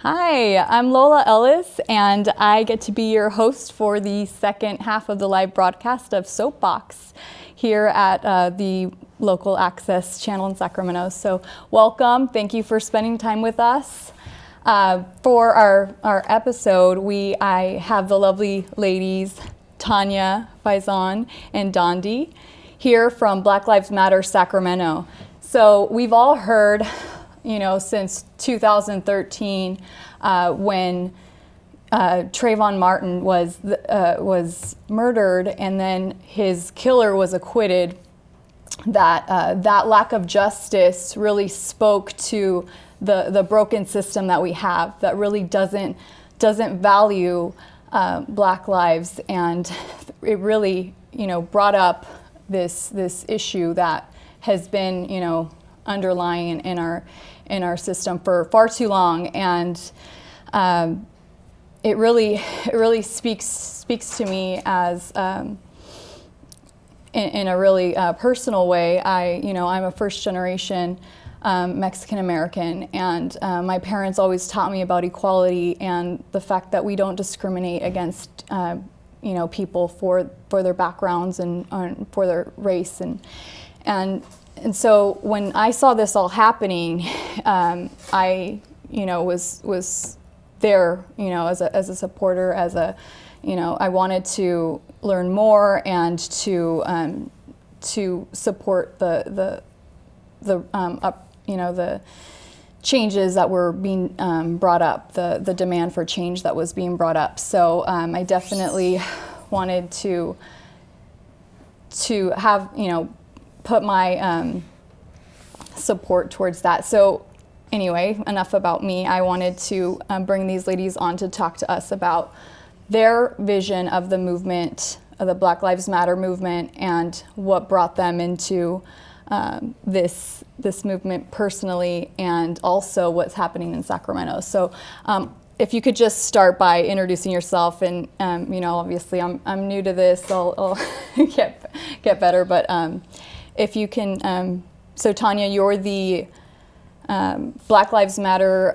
Hi, I'm Lola Ellis, and I get to be your host for the second half of the live broadcast of Soapbox here at the local access channel in Sacramento. So welcome. Thank you for spending time with us. For our episode, I have the lovely ladies Tanya, Faison, and Dondy here from Black Lives Matter Sacramento. So we've all heard, since 2013, when Trayvon Martin was murdered and then his killer was acquitted, that lack of justice really spoke to the broken system that we have that really doesn't value Black lives, and it really brought up this issue that has been underlying in our system for far too long, and it really speaks to me as in a really personal way. I'm a first generation Mexican American, and my parents always taught me about equality and the fact that we don't discriminate against people for their backgrounds and for their race, and so when I saw this all happening, I was there as a supporter, I wanted to learn more and to support the changes that were being brought up, the demand for change that was being brought up. So I definitely wanted to have put my support towards that. So anyway, enough about me. I wanted to bring these ladies on to talk to us about their vision of the movement, of the Black Lives Matter movement, and what brought them into this movement personally, and also what's happening in Sacramento. So if you could just start by introducing yourself, and obviously I'm new to this, I'll get better, but if you can, so Tanya, you're the Black Lives Matter,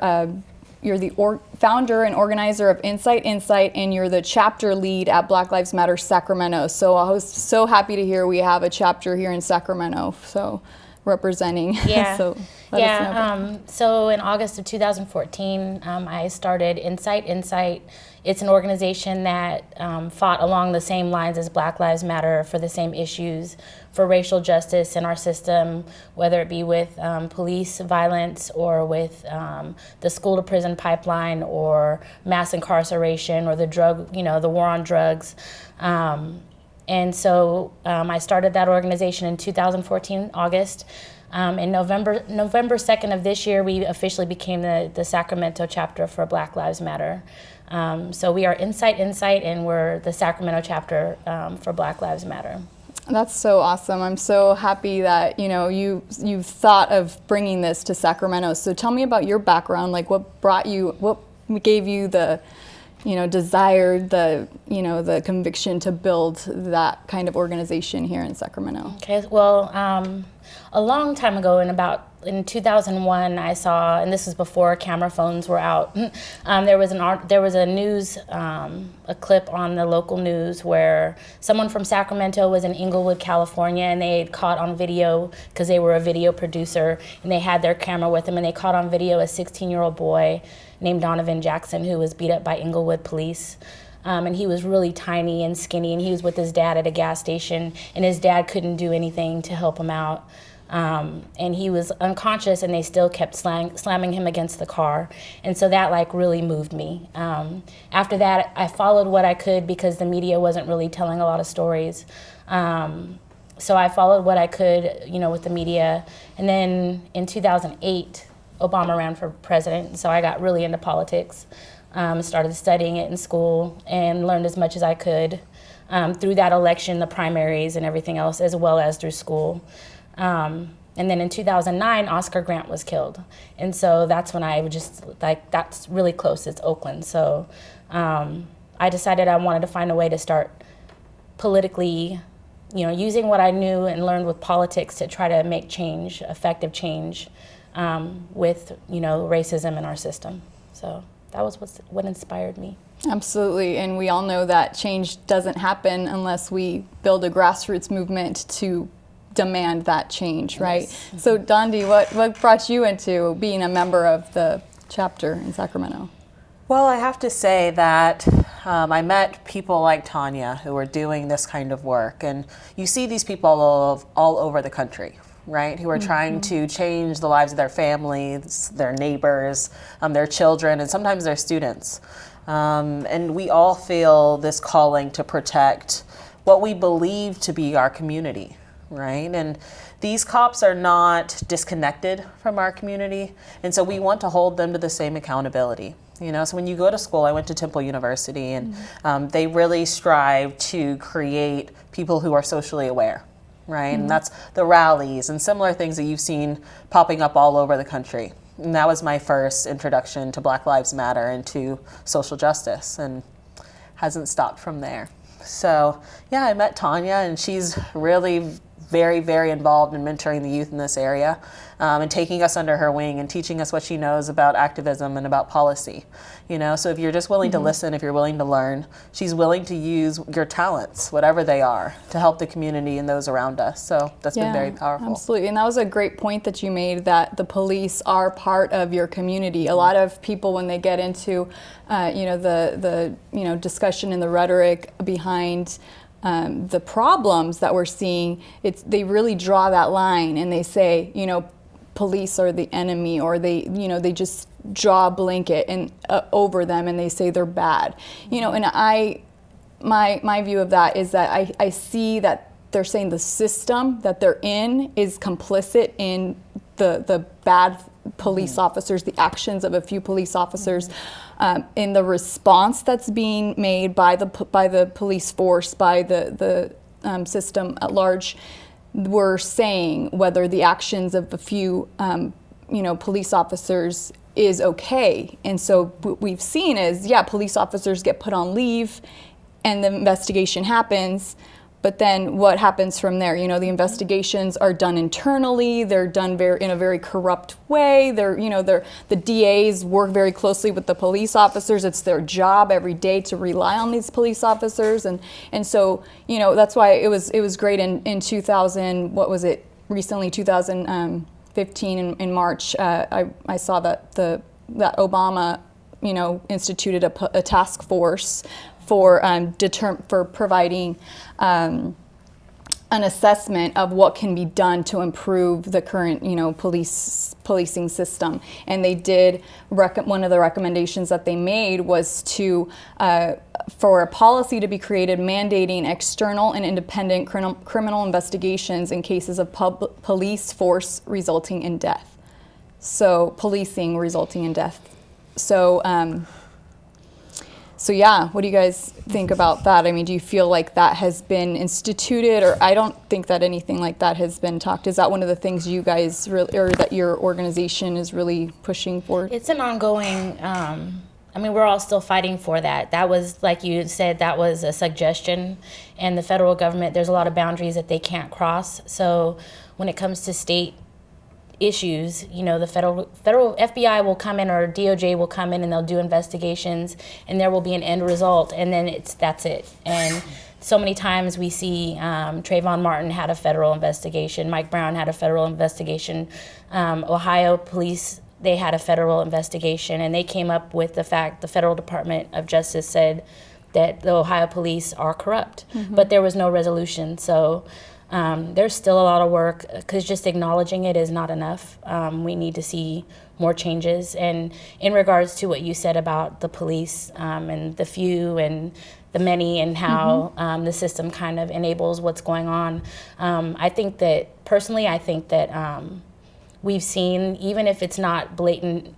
you're the founder and organizer of Insight, and you're the chapter lead at Black Lives Matter Sacramento. So I was so happy to hear we have a chapter here in Sacramento, so representing. Yeah. So so in August of 2014, I started Insight. It's an organization that fought along the same lines as Black Lives Matter for the same issues, for racial justice in our system, whether it be with police violence or with the school to prison pipeline or mass incarceration or the war on drugs. And so I started that organization in 2014, August. In November 2nd of this year, we officially became the Sacramento chapter for Black Lives Matter. So we are Insight, and we're the Sacramento chapter for Black Lives Matter. That's so awesome. I'm so happy that you've thought of bringing this to Sacramento. So tell me about your background. Like, what gave you the desired, the conviction to build that kind of organization here in Sacramento? Okay, well, a long time ago, in 2001, I saw, and this was before camera phones were out. There was a news, a clip on the local news where someone from Sacramento was in Inglewood, California, and they had caught on video, because they were a video producer, and they had their camera with them, and they caught on video a 16-year-old boy named Donovan Jackson who was beat up by Inglewood police. And he was really tiny and skinny, and he was with his dad at a gas station, and his dad couldn't do anything to help him out. And he was unconscious, and they still kept slamming him against the car. And so that really moved me. After that, I followed what I could, because the media wasn't really telling a lot of stories. So I followed what I could, with the media. And then in 2008, Obama ran for president, so I got really into politics. Started studying it in school and learned as much as I could through that election, the primaries and everything else, as well as through school. And then in 2009, Oscar Grant was killed. And so that's when I just, that's really close, it's Oakland. So I decided I wanted to find a way to start politically, using what I knew and learned with politics to try to make change, effective change with, racism in our system. So. So that was what inspired me. Absolutely, and we all know that change doesn't happen unless we build a grassroots movement to demand that change, right? Yes. So Dondy, what brought you into being a member of the chapter in Sacramento? Well, I have to say that I met people like Tanya who are doing this kind of work, and you see these people all over the country, right, who are trying to change the lives of their families, their neighbors, their children, and sometimes their students. And we all feel this calling to protect what we believe to be our community, right? And these cops are not disconnected from our community, and so we want to hold them to the same accountability. You know, so when you go to school, I went to Temple University, and they really strive to create people who are socially aware, right? And that's the rallies and similar things that you've seen popping up all over the country. And that was my first introduction to Black Lives Matter and to social justice, and hasn't stopped from there. So yeah, I met Tanya, and she's really very, very involved in mentoring the youth in this area, and taking us under her wing and teaching us what she knows about activism and about policy. You know, so if you're just willing to listen, if you're willing to learn, she's willing to use your talents, whatever they are, to help the community and those around us. So that's been very powerful. Absolutely, and that was a great point that you made, that the police are part of your community. A lot of people, when they get into, the discussion and the rhetoric behind the problems that we're seeing, they really draw that line, and they say, police are the enemy, or they just draw a blanket and over them, and they say they're bad. And my view of that is that I see that they're saying the system that they're in is complicit in the bad police officers, the actions of a few police officers, in the response that's being made by the police force, by the system at large. We're saying whether the actions of a few police officers is okay. And so what we've seen is, police officers get put on leave and the investigation happens, but then what happens from there? The investigations are done internally. They're done in a very corrupt way. The DAs work very closely with the police officers. It's their job every day to rely on these police officers, and so that's why it was great in 2015 in March. I saw that Obama instituted a task force for providing an assessment of what can be done to improve the current policing system. And they did one of the recommendations that they made was for a policy to be created mandating external and independent criminal investigations in cases of police force resulting in death. So policing resulting in death. So yeah, what do you guys think about that? I mean, do you feel like that has been instituted, or I don't think that anything like that has been talked? Is that one of the things you guys or that your organization is really pushing for? It's an ongoing, we're all still fighting for that. That was, like you said, that was a suggestion, and the federal government, there's a lot of boundaries that they can't cross. So when it comes to state issues, the federal FBI will come in, or DOJ will come in, and they'll do investigations, and there will be an end result, and then that's it. And so many times we see Trayvon Martin had a federal investigation, Mike Brown had a federal investigation, Ohio police, they had a federal investigation, and they came up with the fact the Federal Department of Justice said that the Ohio police are corrupt, but there was no resolution. So there's still a lot of work, because just acknowledging it is not enough. We need to see more changes. And in regards to what you said about the police and the few and the many, and how the system kind of enables what's going on, I think that we've seen, even if it's not blatant,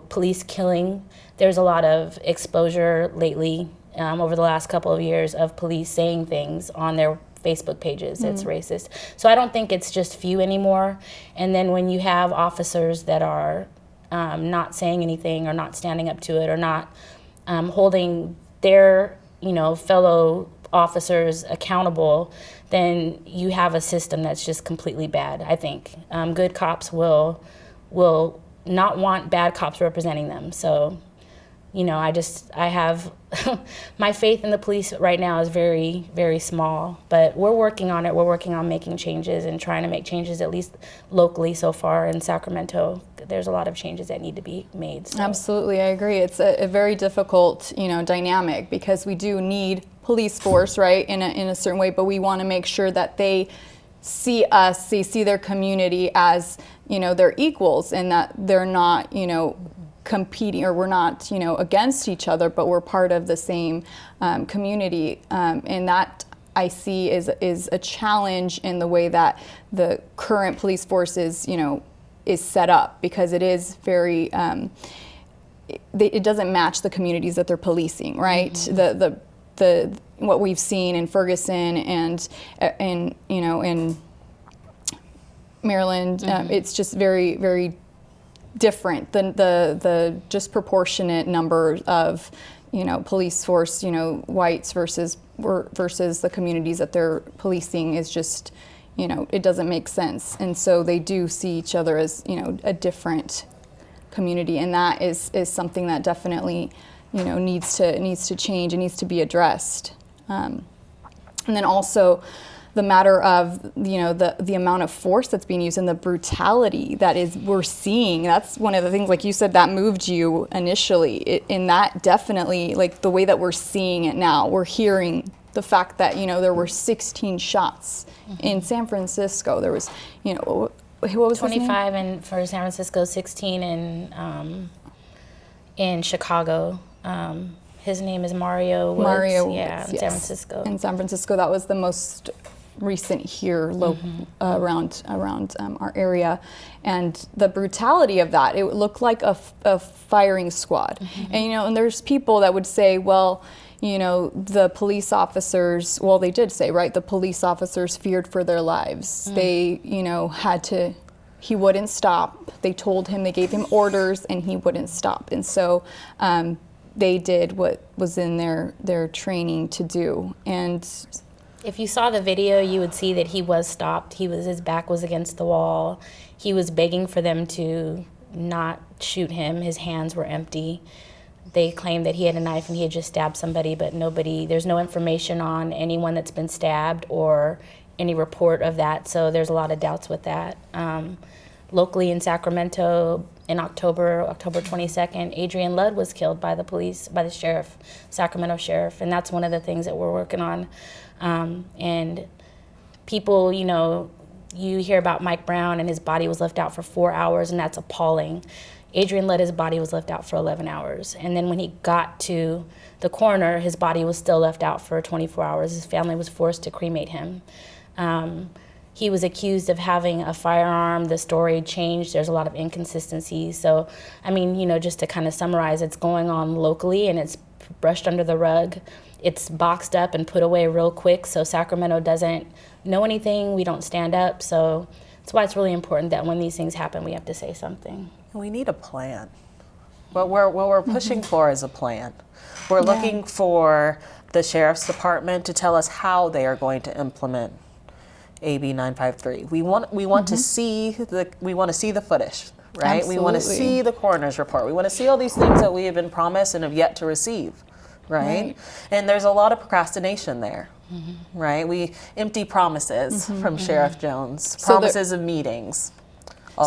police killing, there's a lot of exposure lately over the last couple of years of police saying things on their Facebook pages that's racist. So I don't think it's just few anymore. And then when you have officers that are not saying anything, or not standing up to it, or not holding their fellow officers accountable, then you have a system that's just completely bad. I think good cops will not want bad cops representing them. So, you know, I have my faith in the police right now is very, very small, but we're working on it. We're working on making changes and trying to make changes, at least locally so far in Sacramento. There's a lot of changes that need to be made. So. Absolutely, I agree. It's a very difficult, you know, dynamic, because we do need police force, right, in a certain way, but we want to make sure that they see us, they see their community as, you know, their equals, and that they're not, you know, competing, or we're not, you know, against each other, but we're part of the same community, and that I see is a challenge in the way that the current police force is, you know, is set up, because it is very it doesn't match the communities that they're policing, right? Mm-hmm. The what we've seen in Ferguson and in, you know, in Maryland, mm-hmm. It's just very, very different than the disproportionate number of, you know, police force, you know, whites versus the communities that they're policing is just, you know, it doesn't make sense. And so they do see each other as, you know, a different community, and that is something that definitely, you know, needs to change and needs to be addressed. And then also the matter of, you know, the amount of force that's being used and the brutality that we're seeing. That's one of the things, like you said, that moved you initially. And that definitely, like the way that we're seeing it now, we're hearing the fact that, you know, there were 16 shots mm-hmm. in San Francisco. There was, you know, what was 25 for San Francisco, 16 in Chicago. His name is Mario Woods. Mario Woods, yeah, in yes. San Francisco. In San Francisco, that was the most recent here mm-hmm. around our area, and the brutality of that, it looked like a firing squad. Mm-hmm. And, you know, and there's people that would say, well, you know, the police officers, well, they did say, right, the police officers feared for their lives. Mm. They, you know, he wouldn't stop. They told him, they gave him orders, and he wouldn't stop. And so they did what was in their training to do. And if you saw the video, you would see that he was stopped. His back was against the wall. He was begging for them to not shoot him. His hands were empty. They claimed that he had a knife and he had just stabbed somebody, but there's no information on anyone that's been stabbed or any report of that, so there's a lot of doubts with that. Locally in Sacramento, in October 22nd, Adrian Ludd was killed by the police, by the sheriff, Sacramento sheriff, and that's one of the things that we're working on. And people, you know, you hear about Mike Brown and his body was left out for 4 hours, and that's appalling. Adrian Ludd, his body was left out for 11 hours. And then when he got to the coroner, his body was still left out for 24 hours. His family was forced to cremate him. He was accused of having a firearm. The story changed. There's a lot of inconsistencies. So, I mean, you know, just to kind of summarize, it's going on locally and it's brushed under the rug. It's boxed up and put away real quick, so Sacramento doesn't know anything. We don't stand up. So that's why it's really important that when these things happen, we have to say something. We need a plan. What we're pushing mm-hmm. for is a plan. We're looking for the Sheriff's Department to tell us how they are going to implement AB 953. We want mm-hmm. to see the footage, right? Absolutely. We want to see the coroner's report. We want to see all these things that we have been promised and have yet to receive, right? And there's a lot of procrastination there. Mm-hmm. Right? We empty promises mm-hmm. from mm-hmm. Sheriff Jones, promises of meetings.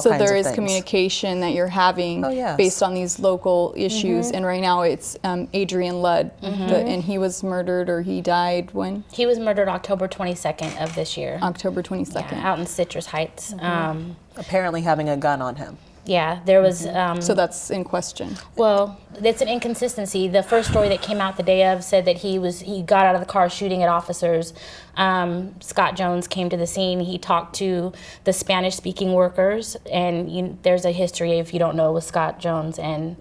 So there is communication that you're having based on these local issues, mm-hmm. and right now it's Adrian Ludd, mm-hmm. And he was murdered, or he died when? He was murdered October 22nd of this year. October 22nd. Yeah, out in Citrus Heights. Mm-hmm. Apparently having a gun on him. Yeah, there was... so that's in question. Well, it's an inconsistency. The first story that came out the day of said that he got out of the car shooting at officers. Scott Jones came to the scene. He talked to the Spanish-speaking workers, and there's a history, if you don't know, with Scott Jones and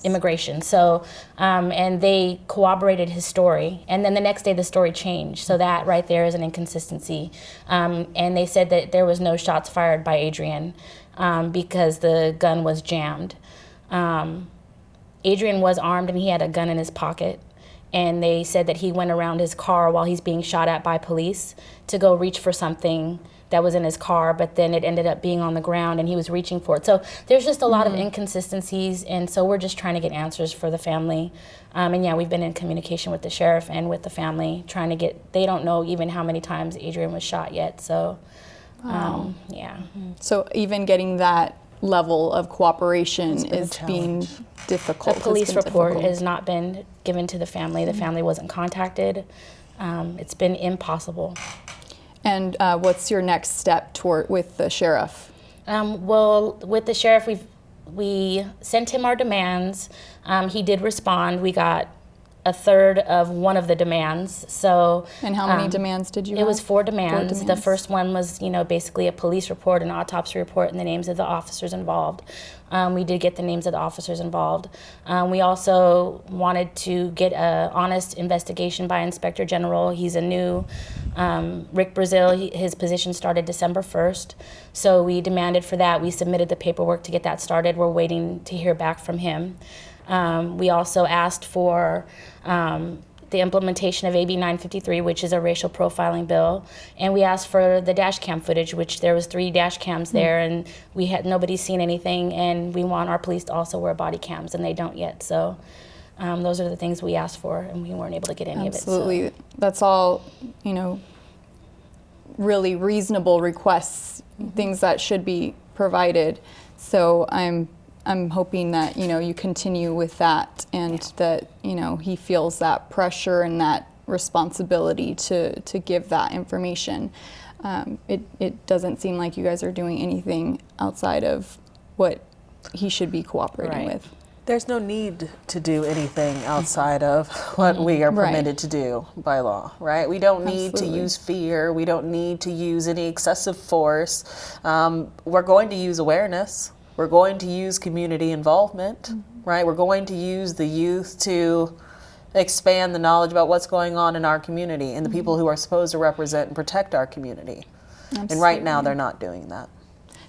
immigration. So, and they corroborated his story. And then the next day the story changed. So that right there is an inconsistency. And they said that there was no shots fired by Adrian because the gun was jammed. Adrian was armed and he had a gun in his pocket. And they said that he went around his car while he's being shot at by police to go reach for something that was in his car, but then it ended up being on the ground and he was reaching for it. So there's just a lot of inconsistencies, and so we're just trying to get answers for the family. And yeah, we've been in communication with the sheriff and with the family, trying to get, they don't know even how many times Adrian was shot yet, so yeah. So even getting that level of cooperation is being difficult. A police report has not been given to the family. The family wasn't contacted. It's been impossible. And what's your next step with the sheriff? Well, with the sheriff, we sent him our demands. He did respond. We got a third of one of the demands. So. And how many demands did you have? It was 4 demands. The first one was, basically a police report, an autopsy report, and the names of the officers involved. We did get the names of the officers involved. We also wanted to get an honest investigation by Inspector General. He's a new, Rick Brazil, his position started December 1st. So we demanded for that. We submitted the paperwork to get that started. We're waiting to hear back from him. We also asked for the implementation of AB 953, which is a racial profiling bill, and we asked for the dash cam footage, which there was 3 dash cams there, and nobody's seen anything, and we want our police to also wear body cams, and they don't yet. So those are the things we asked for, and we weren't able to get any of it. Absolutely. That's all, really reasonable requests, things that should be provided. So I'm hoping that, you continue with that, and that, he feels that pressure and that responsibility to give that information. It doesn't seem like you guys are doing anything outside of what he should be cooperating with. There's no need to do anything outside of what we are permitted to do by law, right? We don't need to use fear. We don't need to use any excessive force. We're going to use awareness. We're going to use community involvement, right? We're going to use the youth to expand the knowledge about what's going on in our community and the people who are supposed to represent and protect our community. Absolutely. And right now, they're not doing that.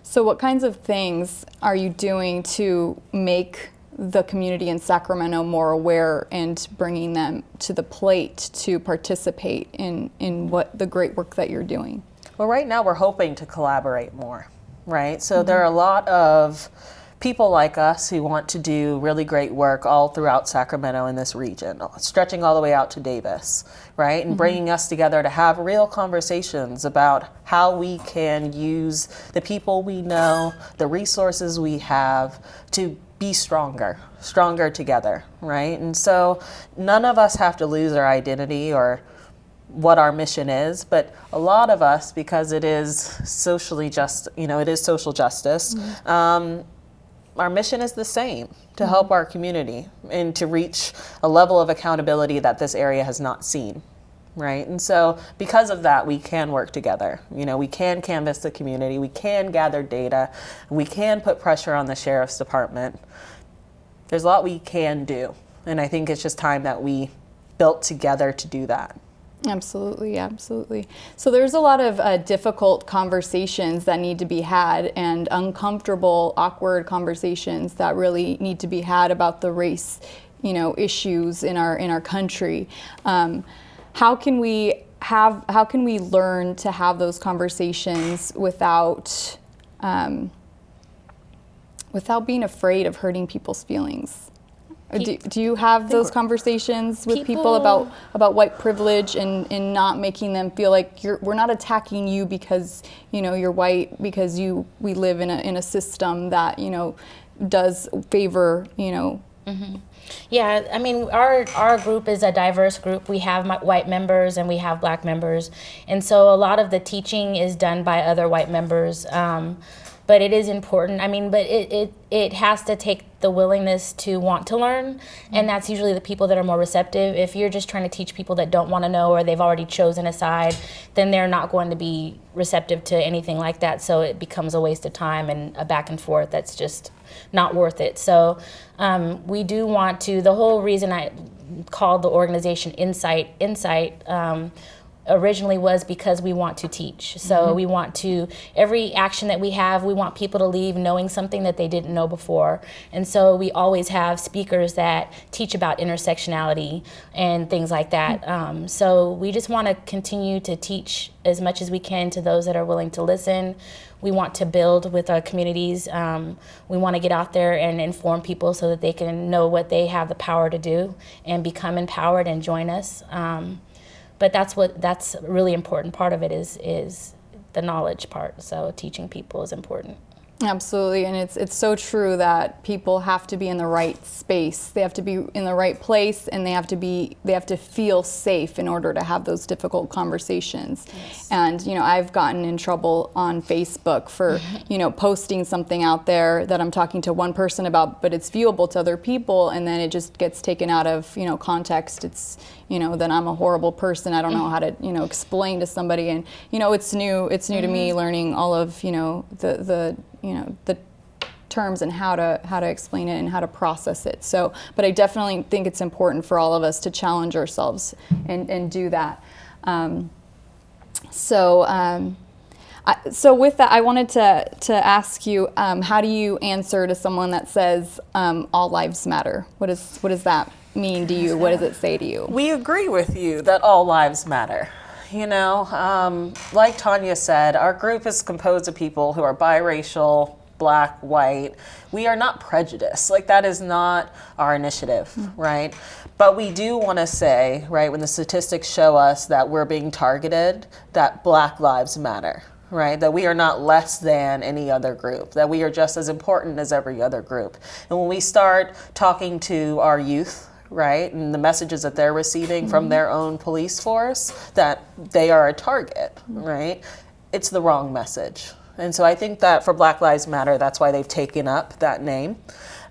So what kinds of things are you doing to make the community in Sacramento more aware and bringing them to the plate to participate in what the great work that you're doing? Well, right now, we're hoping to collaborate more. Right, so there are a lot of people like us who want to do really great work all throughout Sacramento in this region, stretching all the way out to Davis, right, and bringing us together to have real conversations about how we can use the people we know, the resources we have to be stronger together, right? And so none of us have to lose our identity or what our mission is, but a lot of us, because it is socially just, it is social justice, our mission is the same, to help our community and to reach a level of accountability that this area has not seen, right? And so because of that, we can work together. We can canvass the community, we can gather data, we can put pressure on the sheriff's department. There's a lot we can do, and I think it's just time that we built together to do that. Absolutely, absolutely. So there's a lot of difficult conversations that need to be had, and uncomfortable, awkward conversations that really need to be had about the race, issues in our country. How can we learn to have those conversations without being afraid of hurting people's feelings? Do you have those conversations with people about white privilege and not making them feel like we're not attacking you because you're white, because we live in a system that does favor Yeah, I mean, our group is a diverse group. We have white members and we have black members, and so a lot of the teaching is done by other white members. But it is important. I mean, but it has to take the willingness to want to learn, and that's usually the people that are more receptive. If you're just trying to teach people that don't want to know, or they've already chosen a side, then they're not going to be receptive to anything like that. So it becomes a waste of time and a back and forth that's just not worth it. So we do want to. The whole reason I called the organization Insight. originally was because we want to teach. So we want to, every action that we have, we want people to leave knowing something that they didn't know before. And so we always have speakers that teach about intersectionality and things like that. So we just want to continue to teach as much as we can to those that are willing to listen. We want to build with our communities. We want to get out there and inform people so that they can know what they have the power to do and become empowered and join us. But that's a really important part of it is the knowledge part. So teaching people is important. Absolutely, and it's so true that people have to be in the right space. They have to be in the right place, and they have to feel safe in order to have those difficult conversations. Yes. And I've gotten in trouble on Facebook for posting something out there that I'm talking to one person about, but it's viewable to other people, and then it just gets taken out of context. It's then I'm a horrible person. I don't know how to explain to somebody, and it's new to me learning all of the terms and how to explain it and how to process it. So, but I definitely think it's important for all of us to challenge ourselves and do that. So with that, I wanted to ask you, how do you answer to someone that says all lives matter? What does that mean to you? What does it say to you? We agree with you that all lives matter. Like Tanya said, our group is composed of people who are biracial, black, white. We are not prejudiced. Like, that is not our initiative, right? But we do want to say, right, when the statistics show us that we're being targeted, that Black lives matter, right? That we are not less than any other group, that we are just as important as every other group. And when we start talking to our youth, right, and the messages that they're receiving from their own police force, that they are a target, right, it's the wrong message. And so I think that for Black Lives Matter, that's why they've taken up that name.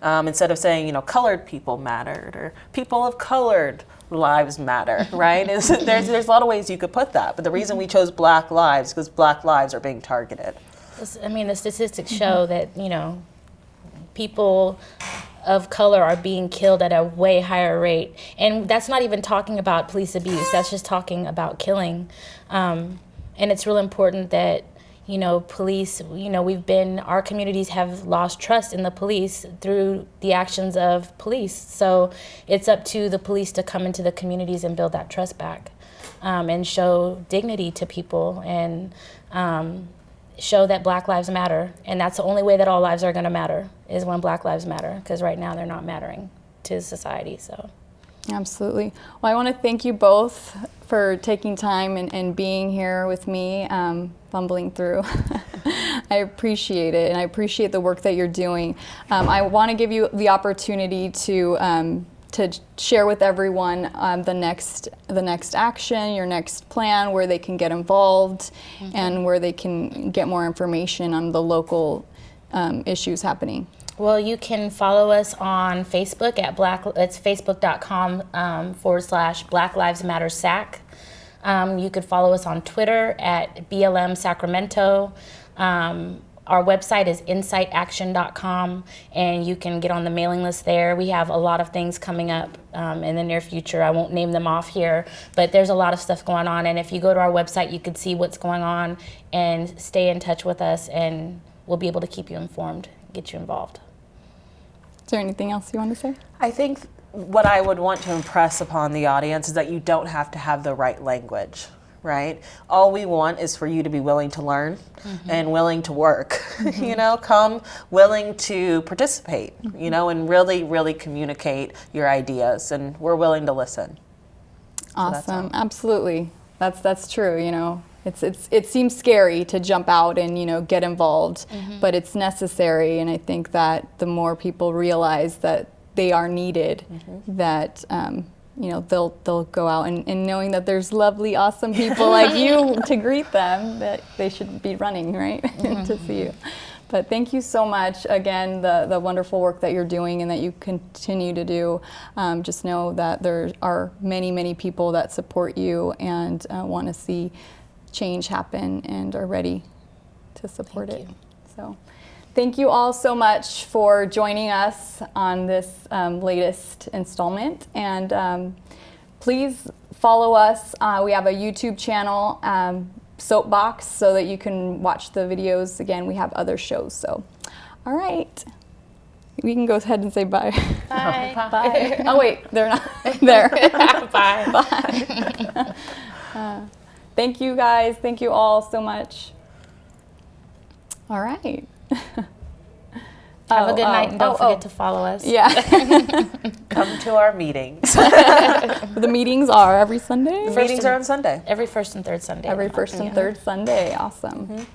Instead of saying, colored people mattered, or people of colored lives matter, right? There's a lot of ways you could put that, but the reason we chose Black lives, because Black lives are being targeted. I mean, the statistics show that, people of color are being killed at a way higher rate. And that's not even talking about police abuse. That's just talking about killing. And it's real important that, police, our communities have lost trust in the police through the actions of police. So it's up to the police to come into the communities and build that trust back, and show dignity to people, and show that Black lives matter. And that's the only way that all lives are going to matter, is when Black lives matter, because right now they're not mattering to society. So absolutely. Well, I want to thank you both for taking time and being here with me, fumbling through. I appreciate it, and I appreciate the work that you're doing. I want to give you the opportunity to share with everyone the next action, your next plan, where they can get involved, and where they can get more information on the local issues happening. Well, you can follow us on Facebook at it's facebook.com/Black Lives Matter SAC. You could follow us on Twitter at BLM Sacramento. Our website is insightAction.com, and you can get on the mailing list there. We have a lot of things coming up in the near future. I won't name them off here, but there's a lot of stuff going on. And if you go to our website, you could see what's going on and stay in touch with us, and we'll be able to keep you informed, get you involved. Is there anything else you want to say? I think what I would want to impress upon the audience is that you don't have to have the right language, right? All we want is for you to be willing to learn and willing to work, come willing to participate, and really, really communicate your ideas, and we're willing to listen. Awesome. Absolutely. That's true, It seems scary to jump out and get involved, but it's necessary. And I think that the more people realize that they are needed, that they'll go out and knowing that there's lovely, awesome people like you to greet them, that they should be running, right, to see you. But thank you so much again, the wonderful work that you're doing and that you continue to do. Just know that there are many, many people that support you and want to see change happen and are ready to support it. So thank you all so much for joining us on this latest installment, and please follow us. We have a YouTube channel, Soapbox, so that you can watch the videos. Again, we have other shows. So, all right. We can go ahead and say bye. Bye. Bye. Oh, wait, they're not there. Bye. Bye. Thank you, guys. Thank you all so much. All right. Have a good night, and don't forget to follow us. Yeah. Come to our meetings. The meetings are every Sunday? The meetings are on Sunday. Every first and third Sunday. Every first and third Sunday. Awesome.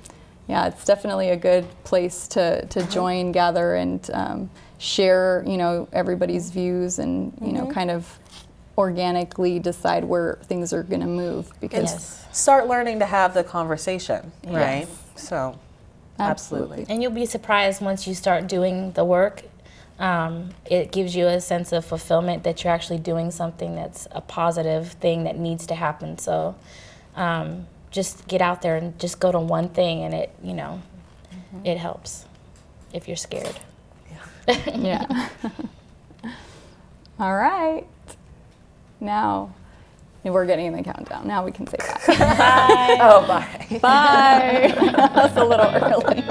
Yeah, it's definitely a good place to join, gather, and share, everybody's views and, kind of organically decide where things are going to move. Because start learning to have the conversation, right? Yes. So, Absolutely. And you'll be surprised once you start doing the work. It gives you a sense of fulfillment that you're actually doing something that's a positive thing that needs to happen. So just get out there and just go to one thing, and it, it helps if you're scared. Yeah. All right. Now, we're getting in the countdown. Now we can say bye. Bye. oh, bye. Bye. That's a little early.